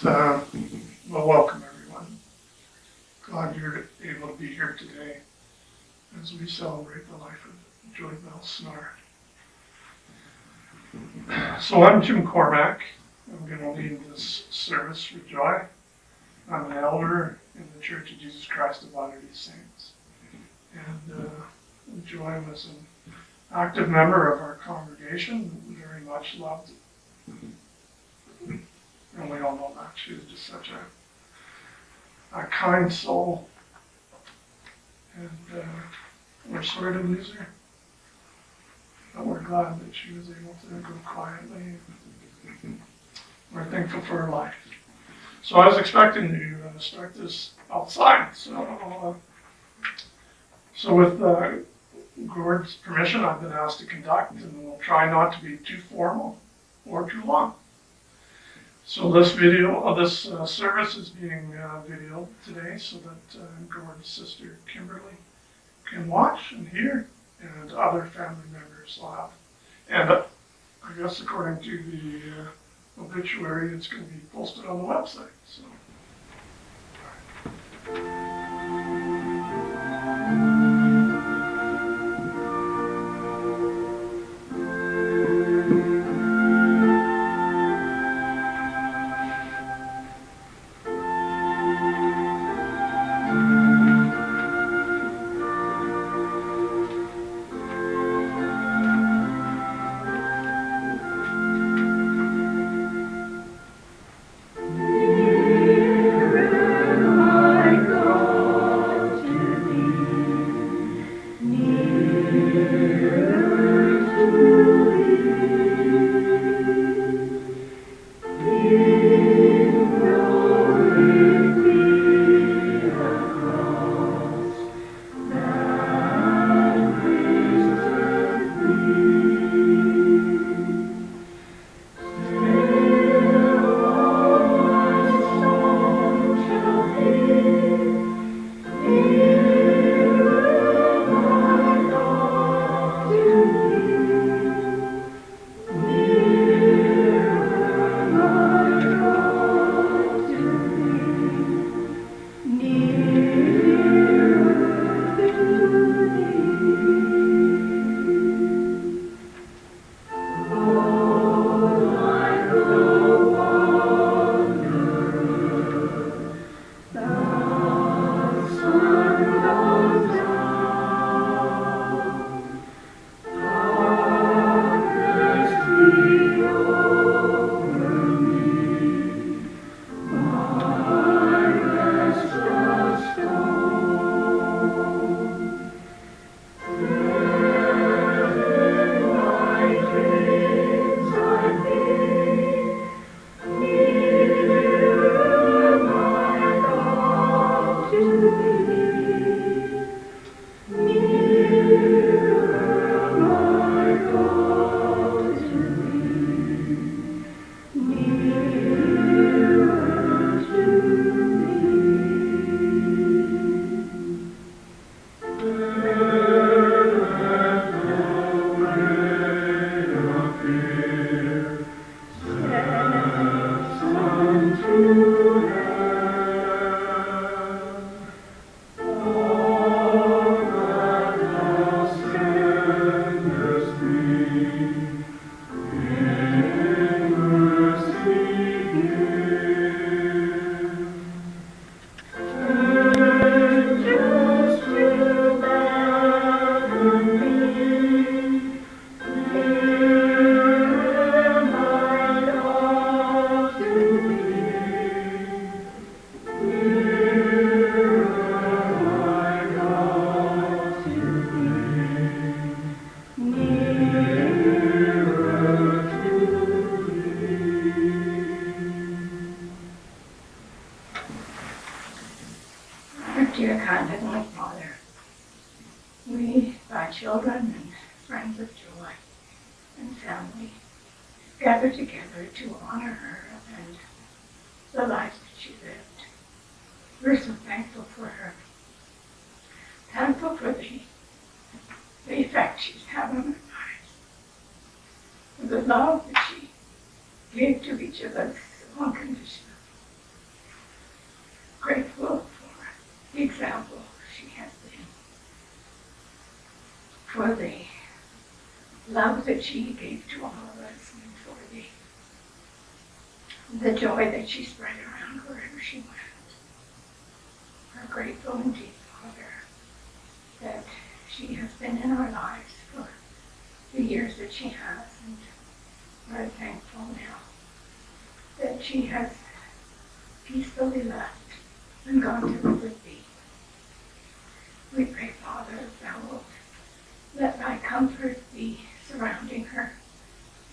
Well, welcome everyone. Glad you're able to be here today as we celebrate the life of Joybelle Snarr. So I'm Jim Cormack. I'm going to lead this service for Joy. I'm an elder in the Church of Jesus Christ of Latter-day Saints. And Joy was an active member of our congregation, very much loved. And we all know that. She was just such a kind soul. And we're sorry to lose her. But we're glad that she was able to go quietly. We're thankful for her life. So I was expecting to start this outside. So with Gord's permission, I've been asked to conduct, and we'll try not to be too formal or too long. So this service is being videoed today so that Gord's sister Kimberly can watch and hear, and other family members will have. And I guess according to the obituary, it's going to be posted on the website. So. Dear kind Heavenly Father, we, thy children and friends of Joy and family, gather together to honor her and the life that she lived. We're so thankful for her, thankful for the effect she's had on our lives, for the love that she gave to each of us unconditionally. example she has been for the love that she gave to all of us and for the joy that she spread around wherever she went. We're grateful indeed, Father, that she has been in our lives for the years that she has, and we're thankful now that she has peacefully left and gone to live with thee. We pray, Father, thou wilt let thy comfort be surrounding her,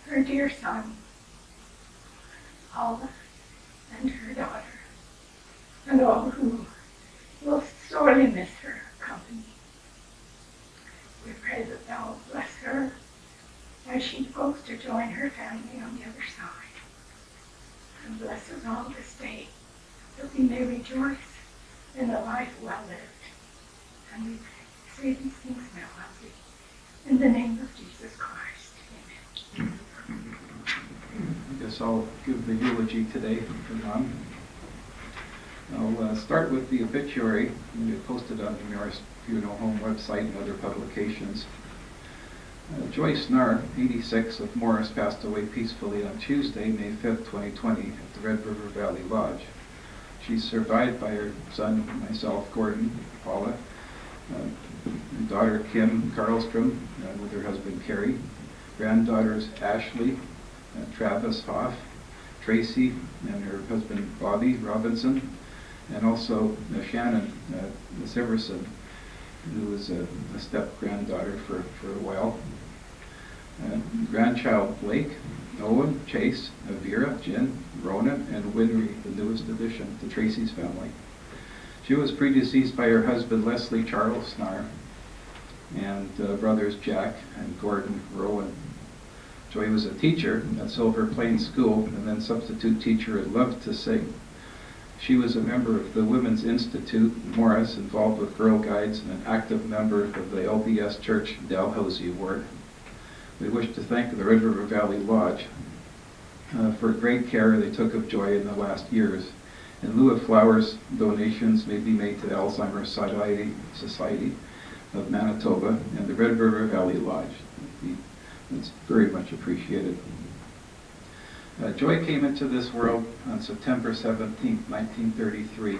her dear son, Paula, and her daughter, and all who will sorely miss her company. We pray that thou wilt bless her as she goes to join her family on the other side. And bless us all this day, that we may rejoice in a life well lived. And we say these things now, humbly, in the name of Jesus Christ. Amen. I guess I'll give the eulogy today for Mom. I'll start with the obituary. We posted on the Morris Funeral Home website and other publications. Joybelle Snarr, 86, of Morris, passed away peacefully on Tuesday, May 5th, 2020, at the Red River Valley Lodge. She's survived by her son, myself, Gordon, Paula, daughter Kim Karlstrom, with her husband Carrie, granddaughters Ashley, Travis Hoff, Tracy, and her husband Bobby Robinson, and also Shannon Siverson, who was a step-granddaughter for a while. Grandchild Blake, Owen, Chase, Vera, Jen, Ronan, and Winry, the newest addition to Tracy's family. She was predeceased by her husband Leslie Charles Snarr and brothers Jack and Gordon Rowan. Joy was a teacher at Silver Plains School and then substitute teacher and loved to sing. She was a member of the Women's Institute, Morris, involved with Girl Guides, and an active member of the LDS Church Dalhousie Ward. We wish to thank the Red River Valley Lodge for great care they took of Joy in the last years. In lieu of flowers, donations may be made to the Alzheimer's Society of Manitoba and the Red River Valley Lodge. It's very much appreciated. Joy came into this world on September 17, 1933,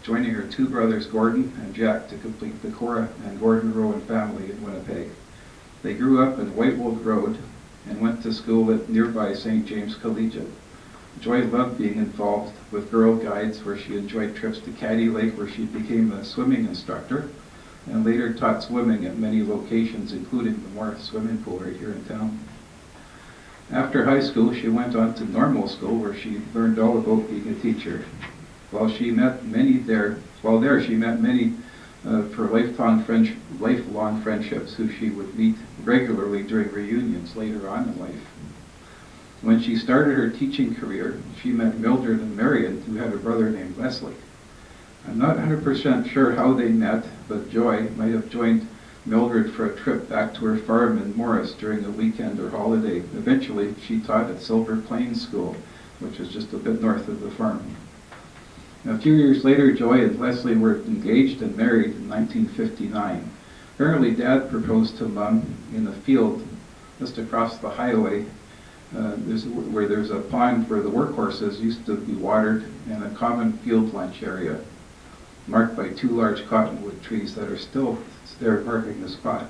joining her two brothers Gordon and Jack to complete the Cora and Gordon Rowan family in Winnipeg. They grew up in Whitewood Road and went to school at nearby St. James Collegiate. Joy loved being involved with Girl Guides, where she enjoyed trips to Caddy Lake, where she became a swimming instructor, and later taught swimming at many locations, including the Morris swimming pool right here in town. After high school, she went on to normal school, where she learned all about being a teacher. While there, she met many for lifelong friendships who she would meet regularly during reunions later on in life. When she started her teaching career, she met Mildred and Marion, who had a brother named Leslie. I'm not 100% sure how they met, but Joy might have joined Mildred for a trip back to her farm in Morris during a weekend or holiday. Eventually, she taught at Silver Plains School, which is just a bit north of the farm. A few years later, Joy and Leslie were engaged and married in 1959. Apparently, Dad proposed to Mom in a field just across the highway, where there's a pond where the workhorses used to be watered, and a common field lunch area marked by two large cottonwood trees that are still there marking the spot.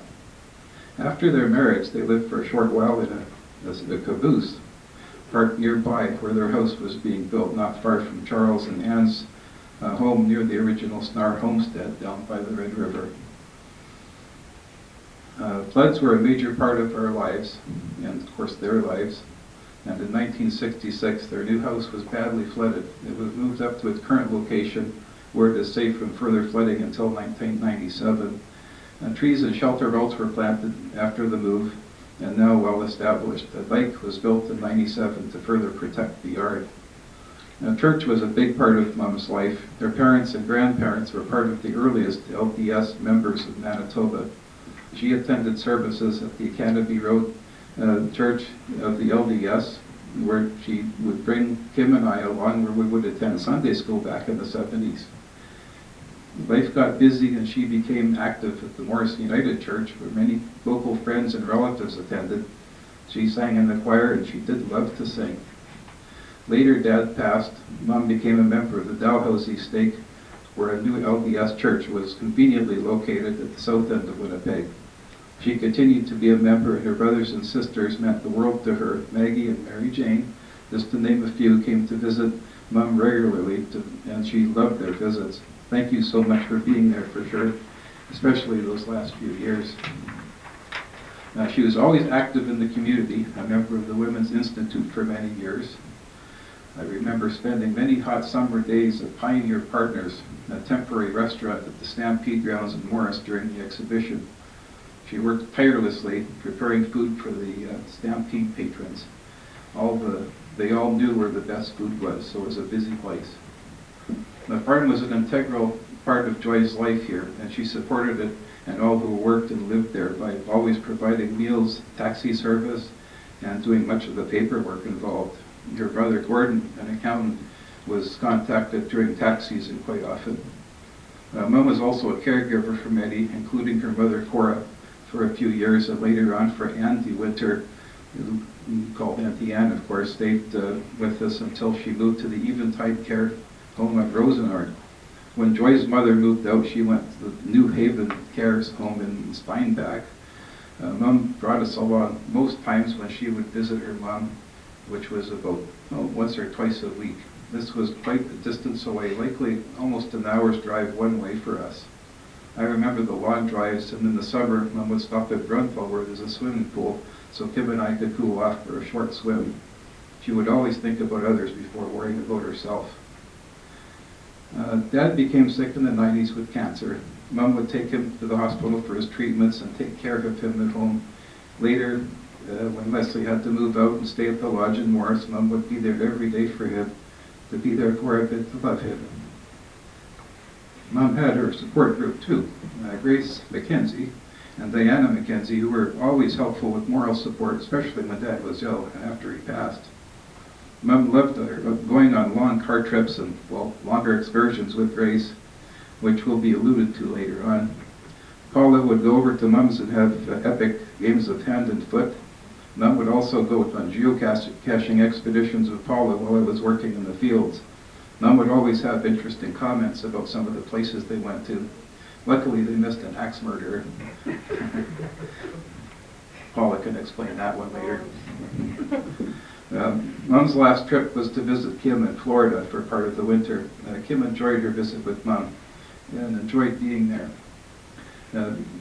After their marriage, they lived for a short while in a caboose parked nearby where their house was being built, not far from Charles and Anne's home near the original Snarr homestead down by the Red River. Floods were a major part of our lives, and of course their lives. And in 1966, their new house was badly flooded. It was moved up to its current location, where it is safe from further flooding until 1997. Trees and shelter belts were planted after the move, and now well established. A dike was built in 97 to further protect the yard. Now, church was a big part of Mom's life. Their parents and grandparents were part of the earliest LDS members of Manitoba. She attended services at the Academy Road Church of the LDS, where she would bring Kim and I along, where we would attend Sunday school back in the 70s. Life got busy and she became active at the Morris United Church, where many local friends and relatives attended. She sang in the choir and she did love to sing. Later, Dad passed. Mom became a member of the Dalhousie Stake, where a new LDS church was conveniently located at the south end of Winnipeg. She continued to be a member, and her brothers and sisters meant the world to her. Maggie and Mary Jane, just to name a few, came to visit Mom regularly, and she loved their visits. Thank you so much for being there for sure, especially those last few years. She was always active in the community, a member of the Women's Institute for many years. I remember spending many hot summer days at Pioneer Partners, a temporary restaurant at the Stampede grounds in Morris during the exhibition. She worked tirelessly preparing food for the Stampede patrons. They all knew where the best food was, so it was a busy place. The farm was an integral part of Joy's life here, and she supported it and all who worked and lived there by always providing meals, taxi service, and doing much of the paperwork involved. Her brother Gordon, an accountant, was contacted during tax season quite often. Mom was also a caregiver for many, including her mother Cora, for a few years, and later on for Andy Winter, who called Auntie Ann, of course, stayed with us until she moved to the Eventide Care home at Rosenard. When Joy's mother moved out, she went to the New Haven Cares home in Steinbach. Mom brought us along most times when she would visit her mom, which was about once or twice a week. This was quite a distance away, likely almost an hour's drive one way for us. I remember the long drives, and in the summer, Mom would stop at Brunfell where there's a swimming pool, so Kim and I could cool off for a short swim. She would always think about others before worrying about herself. Dad became sick in the 90s with cancer. Mom would take him to the hospital for his treatments and take care of him at home. Later, when Leslie had to move out and stay at the lodge in Morris, Mom would be there every day for him, to be there for him, to love him. Mom had her support group too, Grace McKenzie and Diana McKenzie, who were always helpful with moral support, especially when Dad was ill and after he passed. Mom loved going on long car trips and, longer excursions with Grace, which will be alluded to later on. Paula would go over to Mom's and have epic games of hand and foot. Mom would also go on geocaching expeditions with Paula while I was working in the fields. Mom would always have interesting comments about some of the places they went to. Luckily, they missed an axe murderer. Paula can explain that one later. Mom's last trip was to visit Kim in Florida for part of the winter. Kim enjoyed her visit with Mom and enjoyed being there.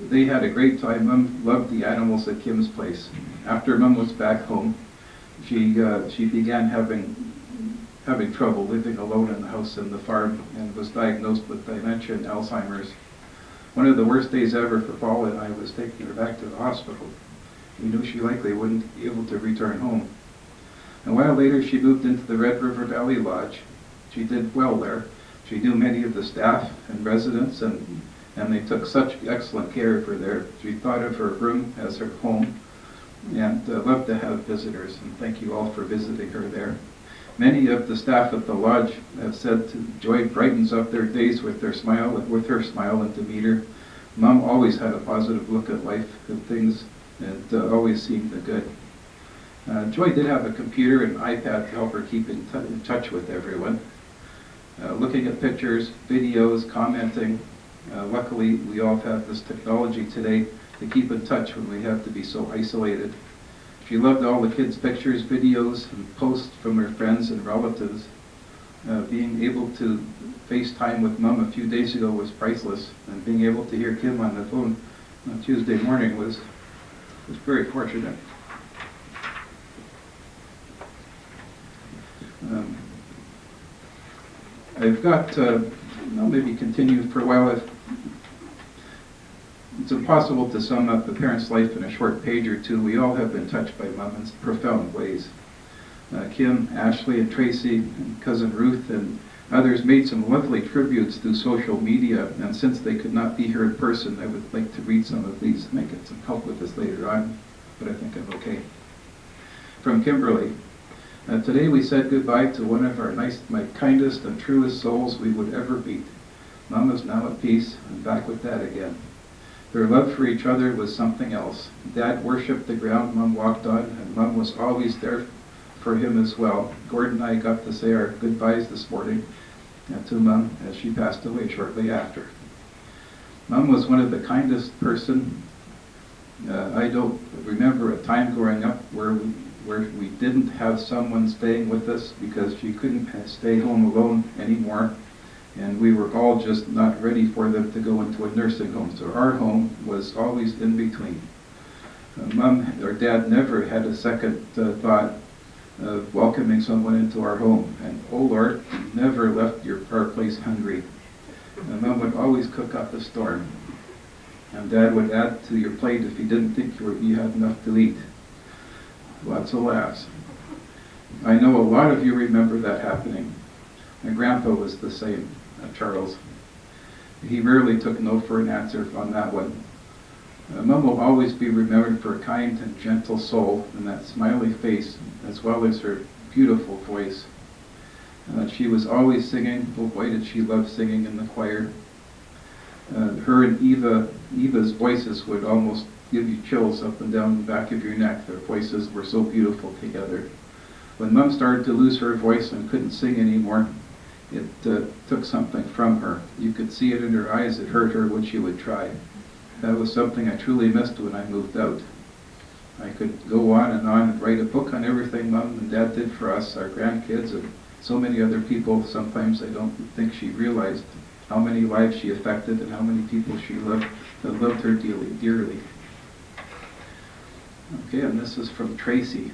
They had a great time. Mom loved the animals at Kim's place. After Mom was back home, she began having trouble living alone in the house and the farm, and was diagnosed with dementia and Alzheimer's. One of the worst days ever for Paula and I was taking her back to the hospital. We knew she likely wouldn't be able to return home. A while later, she moved into the Red River Valley Lodge. She did well there. She knew many of the staff and residents, and they took such excellent care of her there. She thought of her room as her home, and loved to have visitors, and thank you all for visiting her there. Many of the staff at the lodge have said Joy brightens up their days with her smile and demeanor. Mom always had a positive look at life and things, and always seemed the good. Joy did have a computer and iPad to help her keep in touch with everyone. Looking at pictures, videos, commenting. Luckily, we all have this technology today to keep in touch when we have to be so isolated. She loved all the kids' pictures, videos, and posts from her friends and relatives. Being able to FaceTime with Mom a few days ago was priceless, and being able to hear Kim on the phone on Tuesday morning was very fortunate. I've got, I'll maybe continue for a while. It's impossible to sum up a parent's life in a short page or two. We all have been touched by Mom in profound ways. Kim, Ashley, and Tracy, and cousin Ruth, and others made some lovely tributes through social media, and since they could not be here in person, I would like to read some of these. I may get some help with this later on, but I think I'm okay. From Kimberly. Today we said goodbye to one of my kindest and truest souls we would ever meet. Mom was now at peace and back with Dad again. Their love for each other was something else. Dad worshipped the ground Mom walked on, and Mom was always there for him as well. Gordon and I got to say our goodbyes this morning to Mom as she passed away shortly after. Mom was one of the kindest person. I don't remember a time growing up where we didn't have someone staying with us because she couldn't stay home alone anymore. And we were all just not ready for them to go into a nursing home. So our home was always in between. Mom or Dad never had a second thought of welcoming someone into our home. And oh Lord, never left our place hungry. Mom would always cook up a storm. And Dad would add to your plate if he didn't think you had enough to eat. Lots of laughs. I know a lot of you remember that happening. My grandpa was the same, Charles. He rarely took no for an answer on that one. Mom will always be remembered for a kind and gentle soul and that smiley face, as well as her beautiful voice. She was always singing. Oh boy, did she love singing in the choir. Her and Eva's voices would almost give you chills up and down the back of your neck. Their voices were so beautiful together. When Mom started to lose her voice and couldn't sing anymore, it took something from her. You could see it in her eyes. It hurt her when she would try. That was something I truly missed when I moved out. I could go on and write a book on everything Mom and Dad did for us, our grandkids, and so many other people. Sometimes I don't think she realized how many lives she affected and how many people she loved that loved her dearly. Okay, and this is from Tracy.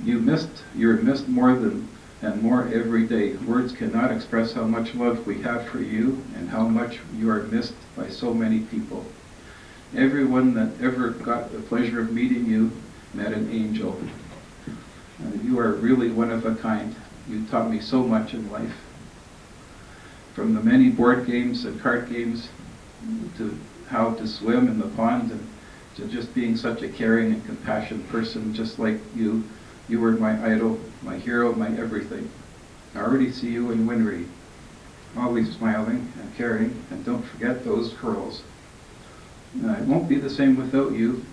You're missed more and more every day. Words cannot express how much love we have for you and how much you are missed by so many people. Everyone that ever got the pleasure of meeting you met an angel. You are really one of a kind. You taught me so much in life. From the many board games and card games to how to swim in the pond and to just being such a caring and compassionate person just like you. You were my idol, my hero, my everything. I already see you in Winry, always smiling and caring, and don't forget those curls. It won't be the same without you,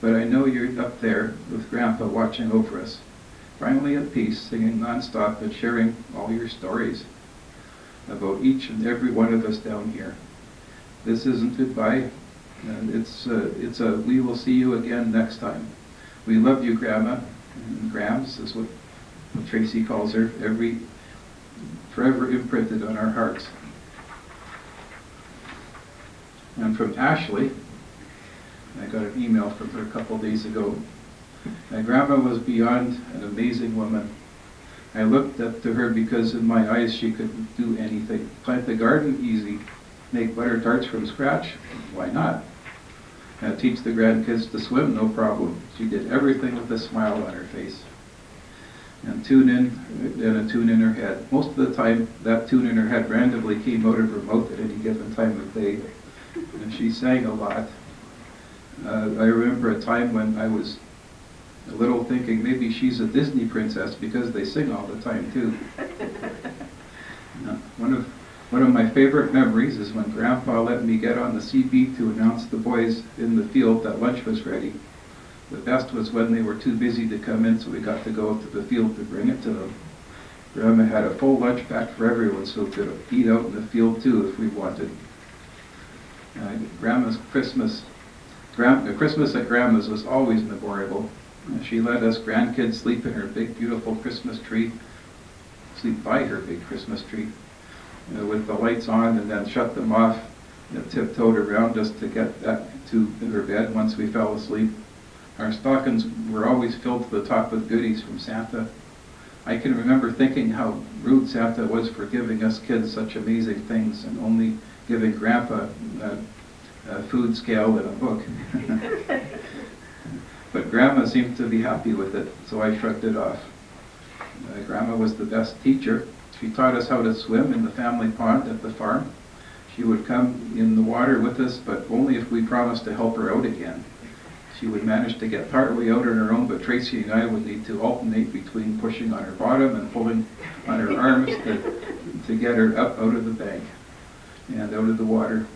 but I know you're up there with Grandpa watching over us, finally at peace, singing nonstop and sharing all your stories about each and every one of us down here. This isn't goodbye. It's a we will see you again next time. We love you, Grandma. And Grams is what Tracy calls her, forever imprinted on our hearts. And from Ashley, I got an email from her a couple days ago. My grandma was beyond an amazing woman. I looked up to her because in my eyes she could do anything. Plant the garden, easy. Make butter tarts from scratch, why not? Teach the grandkids to swim, no problem. She did everything with a smile on her face. And a tune in her head. Most of the time, that tune in her head randomly came out of her mouth at any given time of day. And she sang a lot. I remember a time when I was a little thinking maybe she's a Disney princess because they sing all the time too. One of my favorite memories is when Grandpa let me get on the CB to announce the boys in the field that lunch was ready. The best was when they were too busy to come in, so we got to go out to the field to bring it to them. Grandma had a full lunch pack for everyone, so we could eat out in the field too if we wanted. Christmas at Grandma's was always memorable. She let us grandkids sleep in her big, beautiful Christmas tree, sleep by her big Christmas tree. With the lights on and then shut them off, tiptoed around us to get that to her bed once we fell asleep. Our stockings were always filled to the top with goodies from Santa. I can remember thinking how rude Santa was for giving us kids such amazing things and only giving Grandpa a food scale and a book. But Grandma seemed to be happy with it, so I shrugged it off. Grandma was the best teacher. She taught us how to swim in the family pond at the farm. She would come in the water with us, but only if we promised to help her out again. She would manage to get partway out on her own, but Tracy and I would need to alternate between pushing on her bottom and pulling on her arms to get her up out of the bank and out of the water.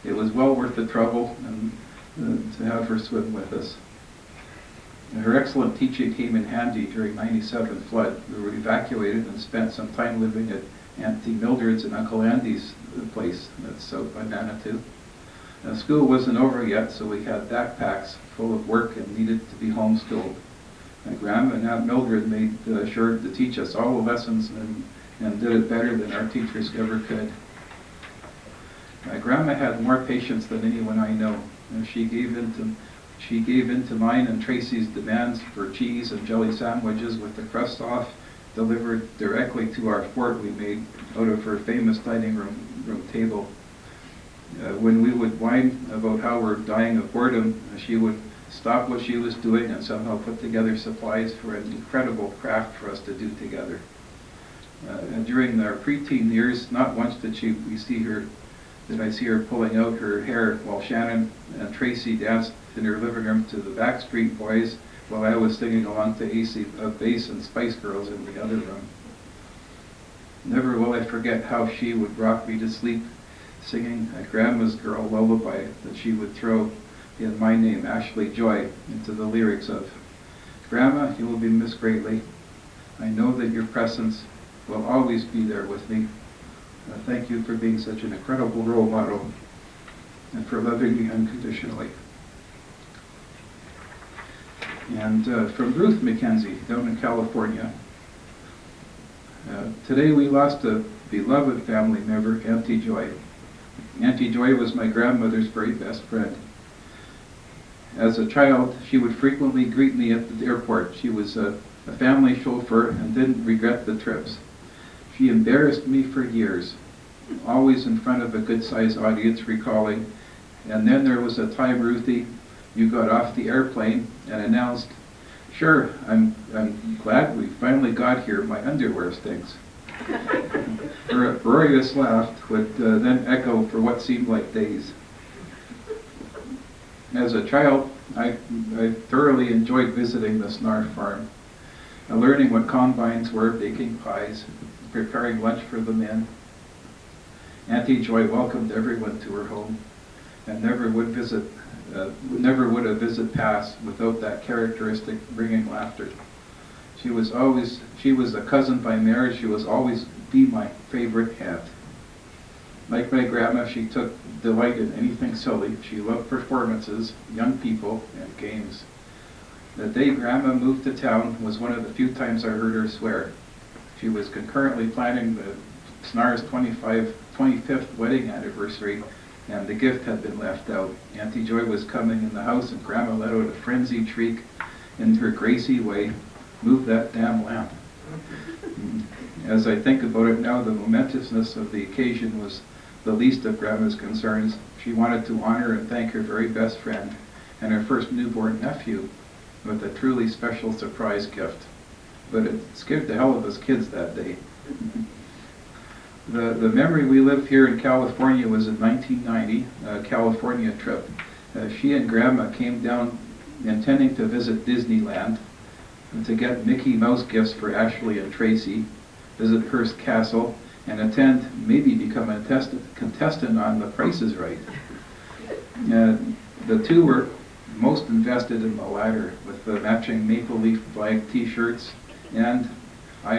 It was well worth the trouble and to have her swim with us. And her excellent teaching came in handy during '97 flood. We were evacuated and spent some time living at Auntie Mildred's and Uncle Andy's place that's out by Manitou. School wasn't over yet, so we had backpacks full of work and needed to be homeschooled. My grandma and Aunt Mildred made sure to teach us all the lessons and did it better than our teachers ever could. My grandma had more patience than anyone I know, and she gave in to mine and Tracy's demands for cheese and jelly sandwiches with the crust off, delivered directly to our fort we made out of her famous dining room table. When we would whine about how we're dying of boredom, she would stop what she was doing and somehow put together supplies for an incredible craft for us to do together. And during our preteen years, not once did I see her pulling out her hair while Shannon and Tracy danced in her living room to the Backstreet Boys while I was singing along to Bass and Spice Girls in the other room. Never will I forget how she would rock me to sleep singing a Grandma's Girl lullaby that she would throw in my name, Ashley Joy, into the lyrics of, "Grandma, you will be missed greatly. I know that your presence will always be there with me. Thank you for being such an incredible role model and for loving me unconditionally." And from Ruth McKenzie, down in California. Today we lost a beloved family member, Auntie Joy. Auntie Joy was my grandmother's very best friend. As a child, she would frequently greet me at the airport. She was a family chauffeur and didn't regret the trips. She embarrassed me for years, always in front of a good-sized audience recalling, "And then there was a time, Ruthie, you got off the airplane and announced, 'Sure, I'm glad we finally got here, my underwear stinks.'" Her uproarious laugh would then echo for what seemed like days. As a child, I thoroughly enjoyed visiting the Snarr farm, learning what combines were, baking pies, preparing lunch for the men. Auntie Joy welcomed everyone to her home, and never would a visit pass without that characteristic ringing laughter. She was a cousin by marriage. She was always be my favorite aunt. Like my grandma, she took delight in anything silly. She loved performances, young people, and games. The day Grandma moved to town was one of the few times I heard her swear. She was concurrently planning the Snarr's 25th wedding anniversary, and the gift had been left out. Auntie Joy was coming in the house, and Grandma let out a frenzied shriek in her Gracie way, "Move that damn lamp." As I think about it now, the momentousness of the occasion was the least of Grandma's concerns. She wanted to honor and thank her very best friend and her first newborn nephew with a truly special surprise gift. But it scared the hell of us kids that day. The memory we lived here in California was in 1990, a California trip. She and Grandma came down intending to visit Disneyland and to get Mickey Mouse gifts for Ashley and Tracy, visit Hearst Castle, and attend, maybe become a contestant on The Price is Right. The two were most invested in the latter, with the matching maple leaf flag t-shirts and, I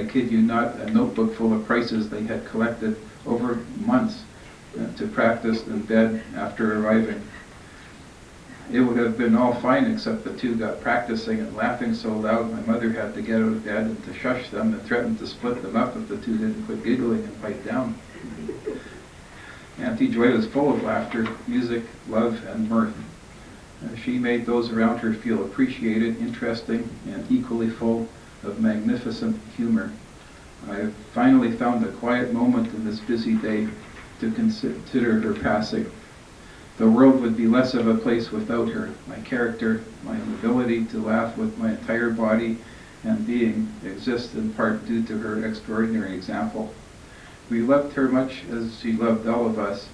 kid you not, a notebook full of prices they had collected over months to practice in bed after arriving. It would have been all fine except the two got practicing and laughing so loud my mother had to get out of bed and to shush them and threaten to split them up if the two didn't quit giggling and pipe down. Auntie Joy was full of laughter, music, love, and mirth. She made those around her feel appreciated, interesting, and equally full of magnificent humor. I finally found a quiet moment in this busy day to consider her passing. The world would be less of a place without her. My character, my ability to laugh with my entire body and being exists in part due to her extraordinary example. We loved her much as she loved all of us,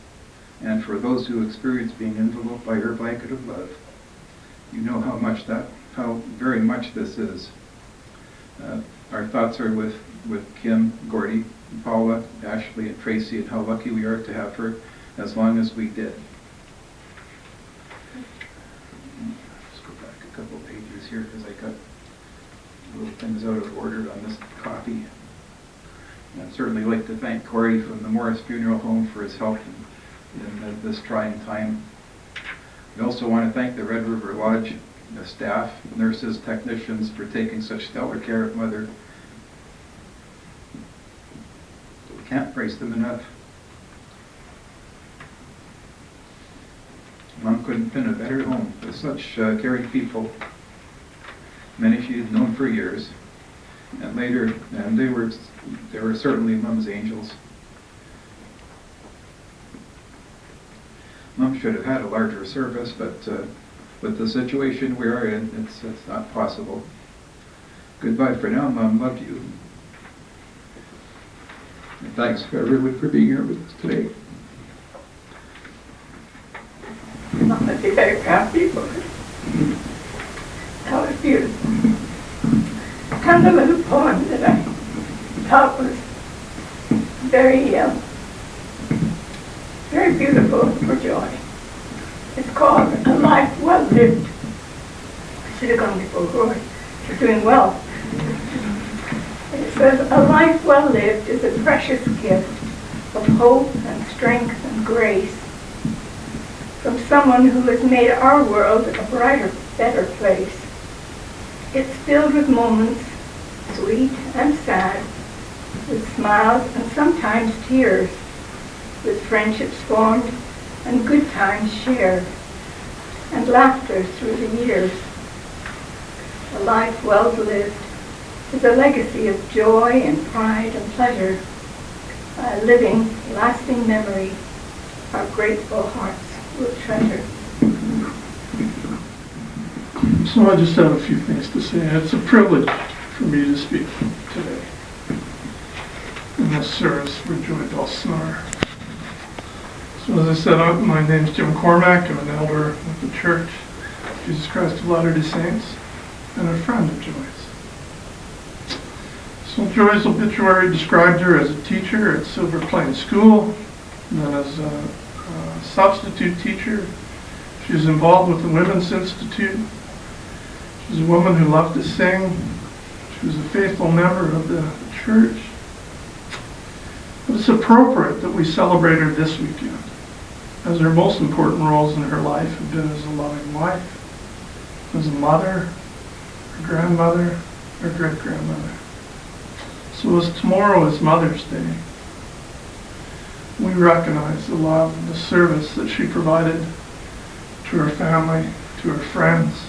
and for those who experienced being enveloped by her blanket of love, You know how very much this is. Our thoughts are with Kim, Gordy, Paula, Ashley, and Tracy, and how lucky we are to have her as long as we did. Let's go back a couple pages here because I got little things out of order on this copy. And I'd certainly like to thank Corey from the Morris Funeral Home for his help in this trying time. We also want to thank the Red River Lodge, the staff, nurses, technicians for taking such stellar care of Mother. We can't praise them enough. Mom couldn't pin a better home with such caring people, many she had known for years, and they were certainly Mom's angels. Mom should have had a larger service, but with the situation we are in, it's not possible. Goodbye for now, Mom. Love you. And thanks for everyone for being here with us today. Mom would be very proud people. That was beautiful. I found a little poem that I thought was very beautiful for Joy. It's called A Life Well Lived. I should have gone before Roy. You're doing well. And it says, a life well lived is a precious gift of hope and strength and grace from someone who has made our world a brighter, better place. It's filled with moments, sweet and sad, with smiles and sometimes tears, with friendships formed and good times shared, and laughter through the years. A life well lived is a legacy of joy and pride and pleasure, a living, lasting memory our grateful hearts will treasure. So I just have a few things to say. It's a privilege for me to speak today in this service for Joybelle Snarr. So as I said, my name's Jim Cormack. I'm an elder of the Church, Jesus Christ of Latter-day Saints, and a friend of Joy's. So Joy's obituary described her as a teacher at Silver Plain School, and then as a substitute teacher. She was involved with the Women's Institute. She was a woman who loved to sing. She was a faithful member of the church. But it's appropriate that we celebrate her this weekend, as her most important roles in her life have been as a loving wife, as a mother, her grandmother, her great-grandmother. So as tomorrow is Mother's Day, we recognize the love and the service that she provided to her family, to her friends.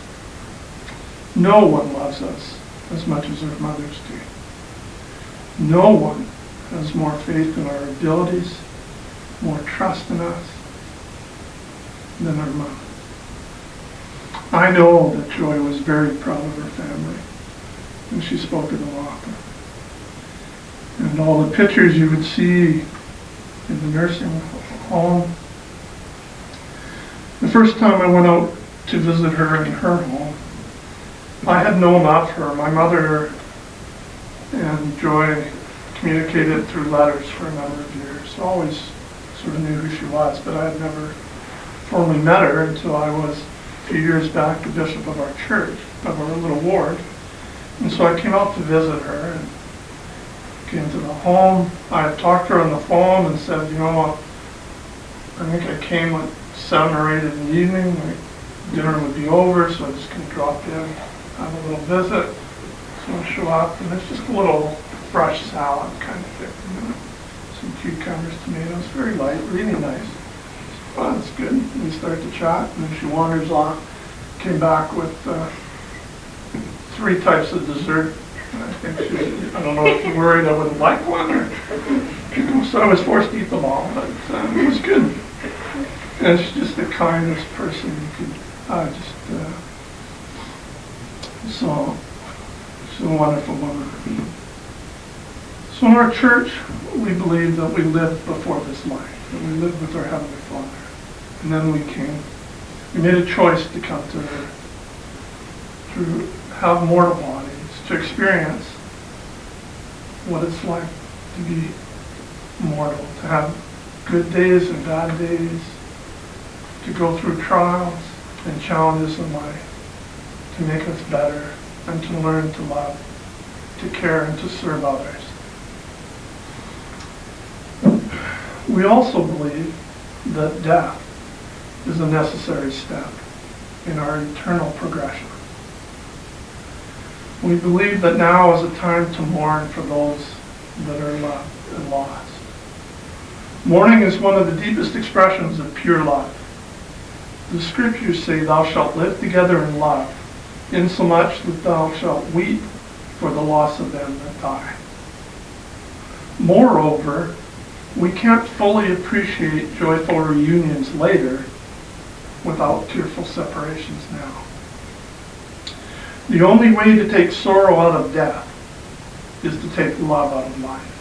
No one loves us as much as our mothers do. No one has more faith in our abilities, more trust in us than our mom. I know that Joy was very proud of her family, and she spoke of them often. And all the pictures you would see in the nursing home. The first time I went out to visit her in her home, I had known of her. My mother and Joy communicated through letters for a number of years. Always sort of knew who she was, but I had never formally met her until I was a few years back the bishop of our church, of our little ward. And so I came out to visit her and came to the home. I had talked to her on the phone and said, you know, I think I came at 7 or 8 in the evening. My dinner would be over, so I just kind of dropped in, have a little visit. So I show up, and it's just a little fresh salad kind of thing. You know, some cucumbers, tomatoes, very light, really nice. Well, that's good. And we start to chat, and then she wanders off. Came back with 3 types of dessert. I think I don't know if she worried I wouldn't like one, or, so I was forced to eat them all, but it was good. And she's just the kindest person you could, so she's a wonderful woman. So in our church, we believe that we lived before this life, that we lived with our Heavenly Father. And then we made a choice to come to her to have mortal bodies, to experience what it's like to be mortal, to have good days and bad days, to go through trials and challenges in life, to make us better, and to learn to love, to care, and to serve others. We also believe that death is a necessary step in our eternal progression. We believe that now is a time to mourn for those that are loved and lost. Mourning is one of the deepest expressions of pure love. The scriptures say, "Thou shalt live together in love, insomuch that thou shalt weep for the loss of them that die." Moreover, we can't fully appreciate joyful reunions later without tearful separations now. The only way to take sorrow out of death is to take love out of life.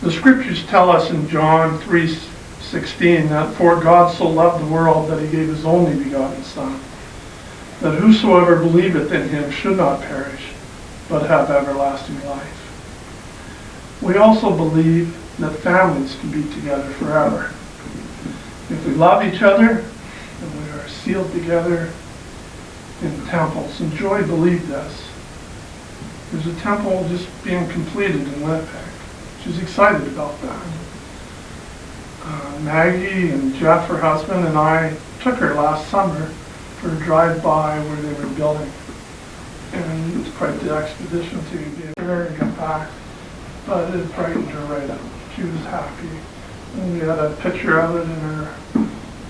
The scriptures tell us in John 3:16 that for God so loved the world that he gave his only begotten Son, that whosoever believeth in him should not perish, but have everlasting life. We also believe that families can be together forever. If we love each other, and we are sealed together in temples. And Joy believed this. There's a temple just being completed in Winnipeg. She's excited about that. Maggie and Jeff, her husband, and I took her last summer for a drive-by where they were building. And it was quite the expedition to get there and get back. But it brightened her right up. She was happy. And we had a picture of it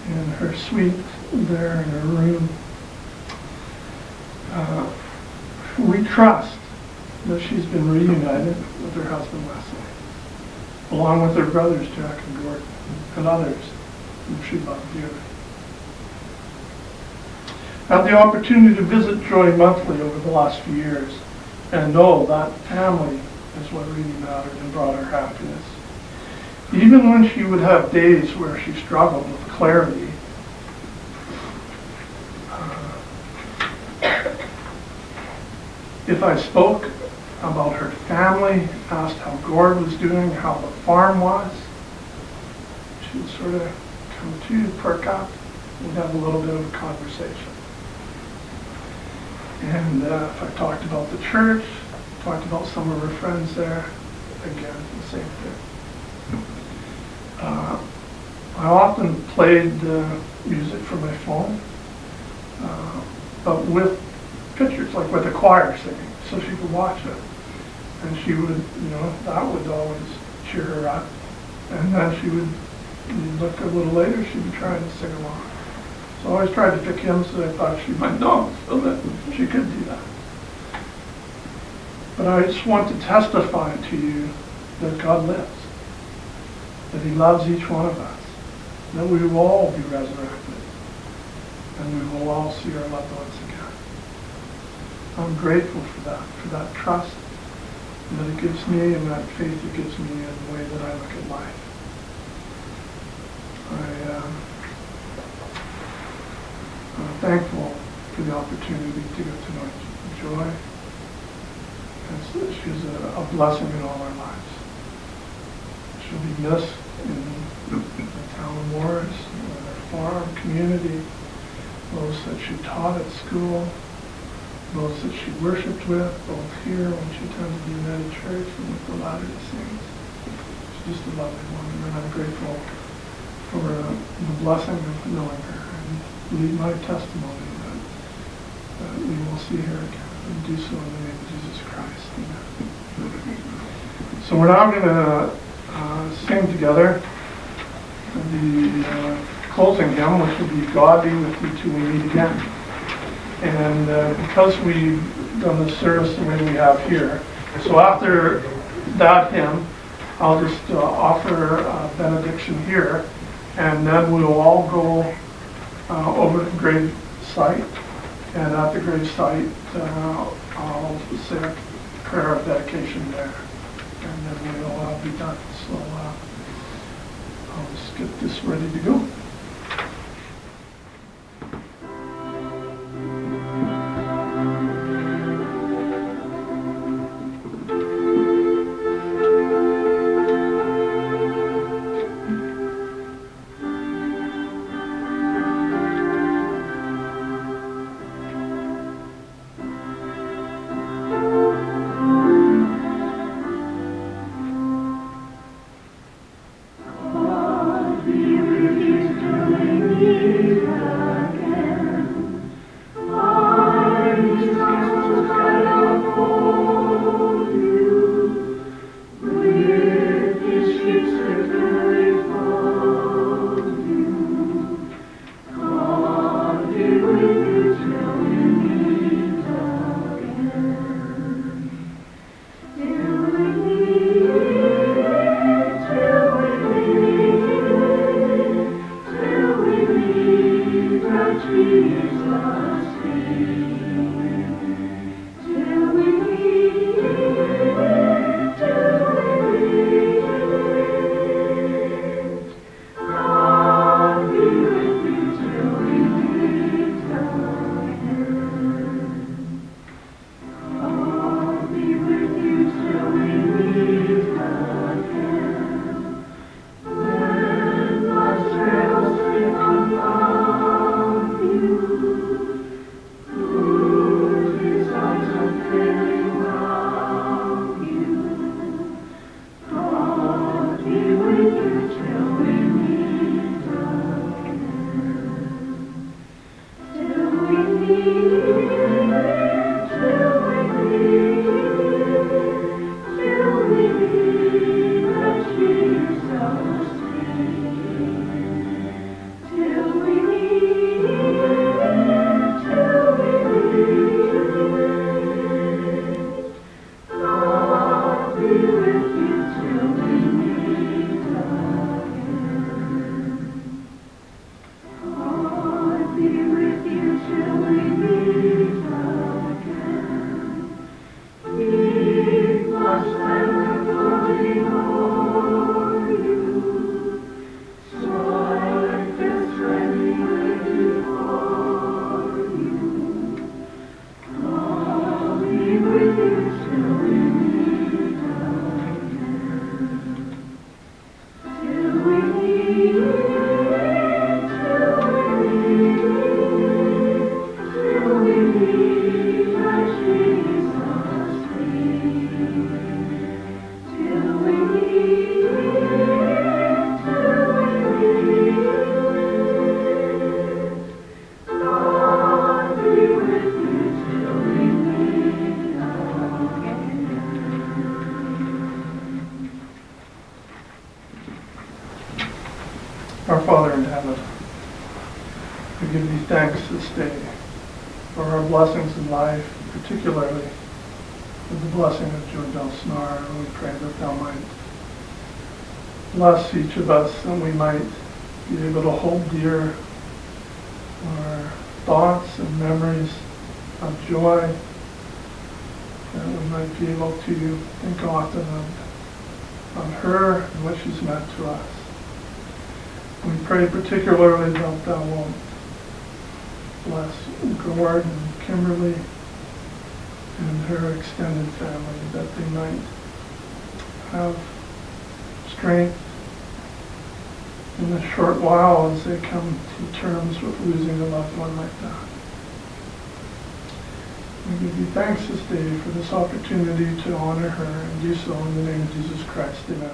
in her suite there in her room. We trust that she's been reunited with her husband Leslie, along with her brothers Jack and Gordon, and others whom she loved dearly. I had the opportunity to visit Joy monthly over the last few years, and know that family is what really mattered and brought her happiness. Even when she would have days where she struggled with clarity, if I spoke about her family, asked how Gord was doing, how the farm was, she would sort of come to, perk up, and have a little bit of a conversation. And if I talked about the church, talked about some of her friends there, again, the same thing. I often played music from my phone, but with pictures, like with a choir singing, so she could watch it. And she would, that would always cheer her up. And then she would, look a little later, she'd be trying to sing along. So I always tried to pick hymns that I thought she might know, so that she could do that. But I just want to testify to you that God lives, that he loves each one of us, that we will all be resurrected, and we will all see our loved ones again. I'm grateful for that trust that it gives me, and that faith it gives me in the way that I look at life. I'm thankful for the opportunity to get to know Joy. She's a blessing in all our lives. She'll be missed in the town of Morris, in our farm community, those that she taught at school, those that she worshipped with, both here when she attended the United Church and with the Latter-day Saints. She's just a lovely woman, and I'm grateful for the blessing of knowing her, and leave my testimony that we will see her again, and do so in the name of Jesus Christ. Amen. So we're now going to sing together the closing hymn, which will be "God Be With You Till We Meet Again." And because we've done the service the way we have here, so after that hymn, I'll just offer a benediction here, and then we'll all go over to the grave site, and at the grave site, I'll say a prayer of dedication there, and then we'll be done. So I'll just get this ready to go. Our Father in heaven, we give thee thanks this day for our blessings in life, particularly with the blessing of Joybelle Snarr. And we pray that thou might bless each of us and we might be able to hold dear our thoughts and memories of joy, that we might be able to think often of her and what she's meant to us. We pray particularly that thou wilt bless Gord and Kimberly and her extended family, that they might have strength in a short while as they come to terms with losing a loved one like that. We give you thanks this day for this opportunity to honor her and do so in the name of Jesus Christ. Amen.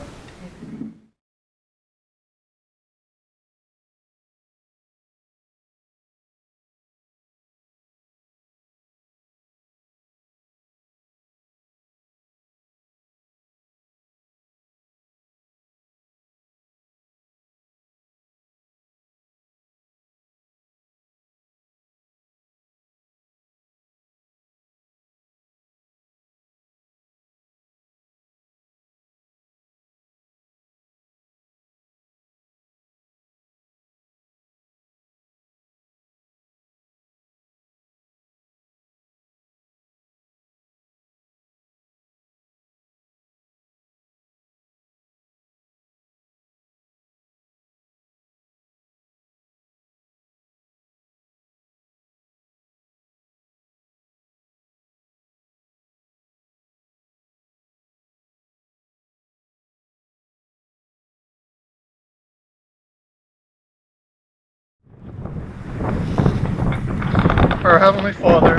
Our Heavenly Father,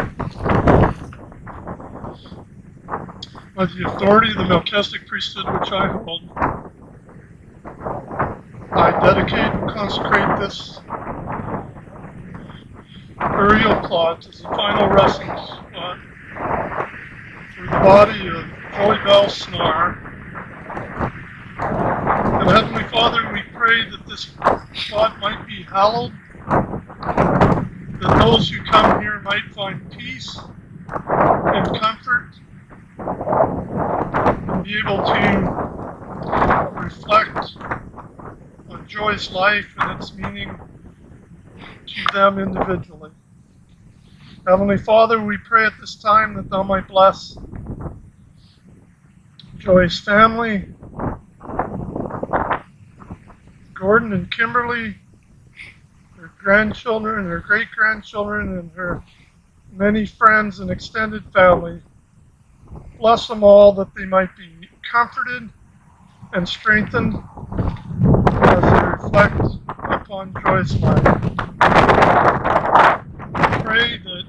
by the authority of the Melchizedek priesthood which I hold, I dedicate and consecrate this burial plot as the final resting spot for the body of Joybelle Snarr. And Heavenly Father, we pray that this spot might be hallowed, that those who come here might find peace and comfort, and be able to reflect on Joy's life and its meaning to them individually. Heavenly Father, we pray at this time that thou might bless Joy's family, Gordon and Kimberly, her grandchildren, her great-grandchildren, and her many friends and extended family. Bless them all that they might be comforted and strengthened as they reflect upon Joy's life. Pray that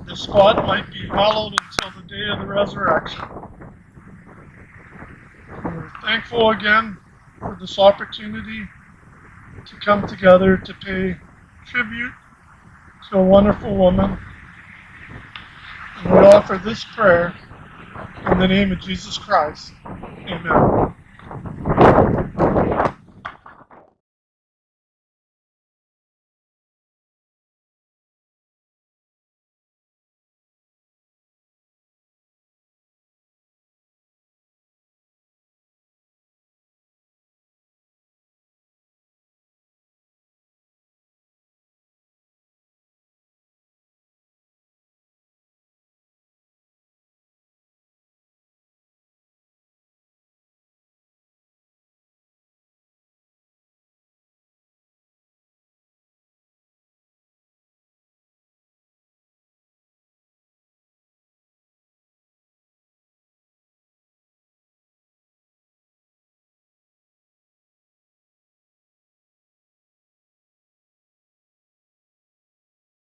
the spot might be hallowed until the day of the resurrection. We're thankful again for this opportunity to come together to pay tribute to a wonderful woman. And we offer this prayer in the name of Jesus Christ. Amen.